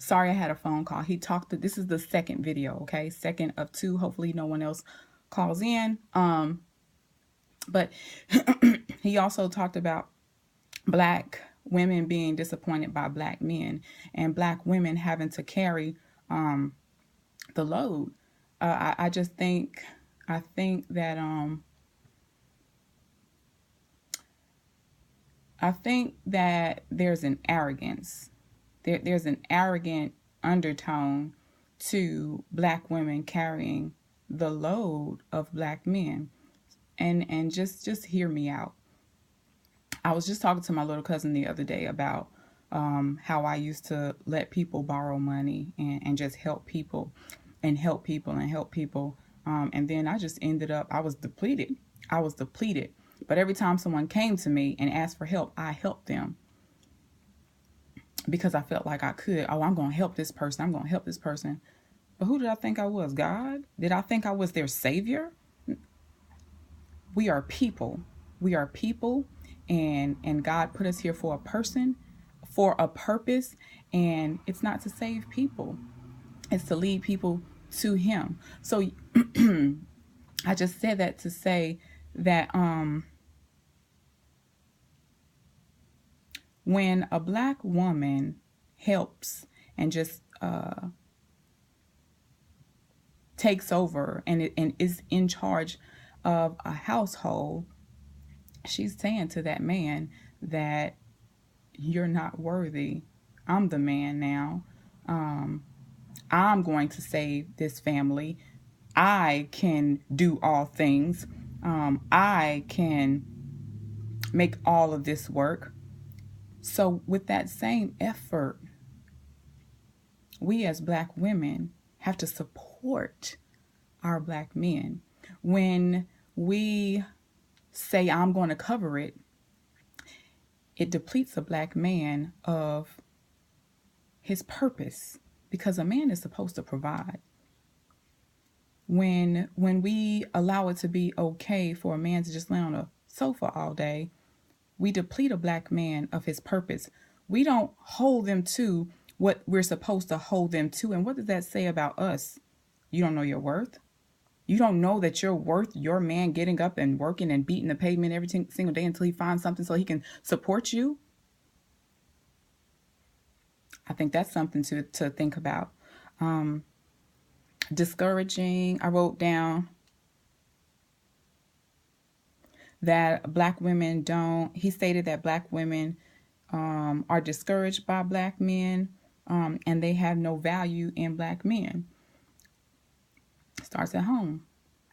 Sorry, I had a phone call. This is the second video, okay? Second of two. Hopefully no one else calls in. But he also talked about black women being disappointed by black men and black women having to carry the load. I just think, I think that, I think that there's an arrogance. There's an arrogant undertone to black women carrying the load of black men. And just hear me out. I was just talking to my little cousin the other day about how I used to let people borrow money and just help people and help people and help people. And then I just ended up, I was depleted. I was depleted. But every time someone came to me and asked for help, I helped them because I felt like I could. Oh, I'm going to help this person. I'm going to help this person. But who did I think I was? God? Did I think I was their savior? We are people. We are people, and God put us here for a person, for a purpose, and it's not to save people. It's to lead people to him. So I just said that to say that when a black woman helps and just takes over and is in charge of a household, she's saying to that man that you're not worthy. I'm the man now. I'm going to save this family. I can do all things. I can make all of this work. So, with that same effort, we as black women have to support our black men. When we say, I'm going to cover it, it depletes a black man of his purpose, because a man is supposed to provide. When we allow it to be okay for a man to just lay on a sofa all day, we deplete a black man of his purpose. We don't hold them to what we're supposed to hold them to. And what does that say about us? You don't know your worth. You don't know that you're worth your man getting up and working and beating the pavement every single day until he finds something so he can support you. I think that's something to think about. Discouraging. I wrote down that black women he stated that black women are discouraged by black men, and they have no value in black men. Starts at home.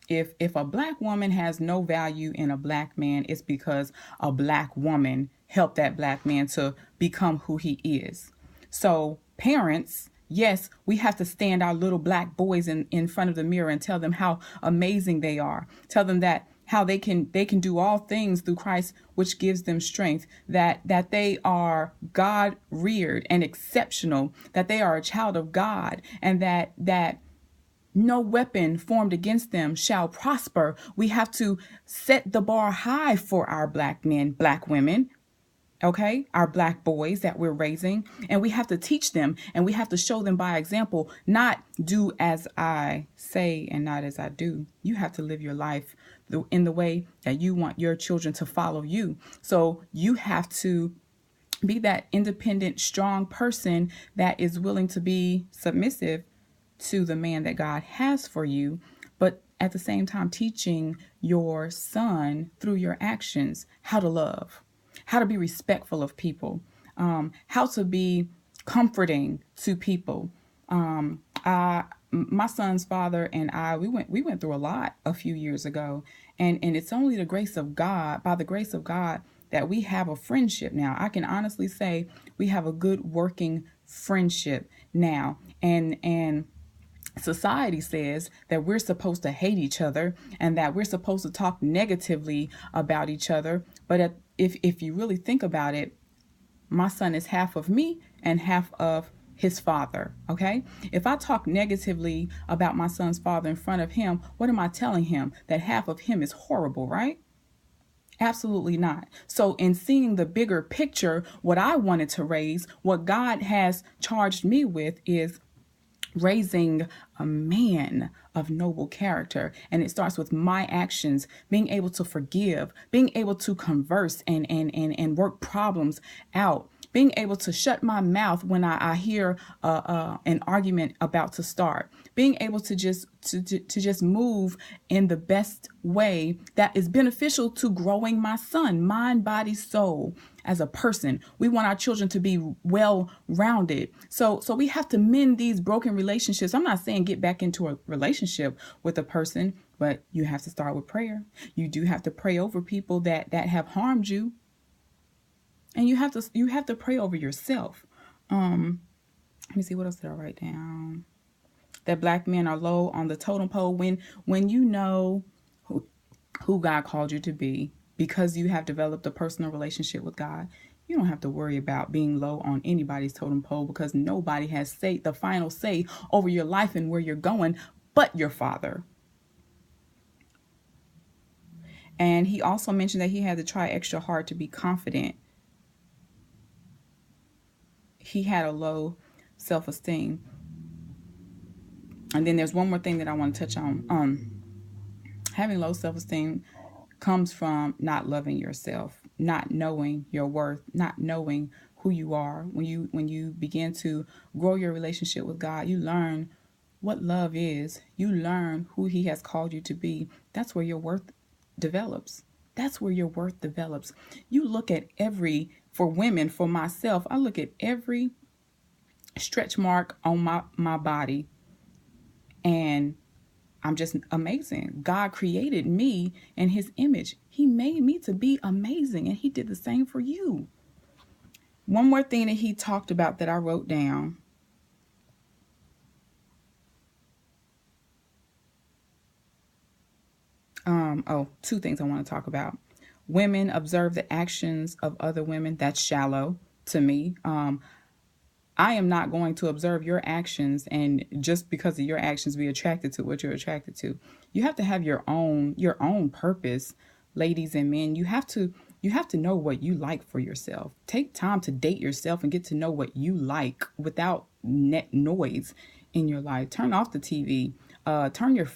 If a black woman has no value in a black man, it's because a black woman helped that black man to become who he is. So parents, yes, we have to stand our little black boys in front of the mirror and tell them how amazing they are. Tell them that how they can do all things through Christ, which gives them strength, that they are God reared and exceptional, that they are a child of God, and that no weapon formed against them shall prosper. We have to set the bar high for our black men, black women, okay, our black boys that we're raising, and we have to teach them, and we have to show them by example, not do as I say and not as I do. You have to live your life in the way that you want your children to follow you. So you have to be that independent, strong person that is willing to be submissive to the man that God has for you, but at the same time teaching your son through your actions how to love, how to be respectful of people, how to be comforting to people. My son's father and I, we went through a lot a few years ago, and it's only the grace of God, by the grace of God, that we have a friendship now. I can honestly say we have a good working friendship now, and society says that we're supposed to hate each other and that we're supposed to talk negatively about each other. But if you really think about it, my son is half of me and half of his father. Okay. If I talk negatively about my son's father in front of him, what am I telling him? That half of him is horrible, right? Absolutely not. So, in seeing the bigger picture, what I wanted to raise, what God has charged me with is raising a man of noble character. And it starts with my actions, being able to forgive, being able to converse and work problems out, being able to shut my mouth when I hear an argument about to start, being able to just move in the best way that is beneficial to growing my son, mind, body, soul. As a person, we want our children to be well rounded. So we have to mend these broken relationships. I'm not saying get back into a relationship with a person, but you have to start with prayer. You do have to pray over people that have harmed you, and you have to pray over yourself. Let me see, what else did I write down? That black men are low on the totem pole. When you know who God called you to be, because you have developed a personal relationship with God, you don't have to worry about being low on anybody's totem pole, because nobody has the final say over your life and where you're going but your Father. And he also mentioned that he had to try extra hard to be confident. He had a low self-esteem. And then there's one more thing that I want to touch on. Having low self-esteem comes from not loving yourself, not knowing your worth, not knowing who you are. When you begin to grow your relationship with God, you learn what love is. You learn who he has called you to be. That's where your worth develops. That's where your worth develops. You look at for women, for myself, I look at every stretch mark on my body, and I'm just amazing. God created me in his image. He made me to be amazing, and he did the same for you. One more thing that he talked about that I wrote down. Two things I want to talk about. Women observe the actions of other women. That's shallow to me. I am not going to observe your actions and just because of your actions be attracted to what you're attracted to. You have to have your own purpose, ladies and men. You have to know what you like for yourself. Take time to date yourself and get to know what you like without net noise in your life. Turn off the TV. Turn your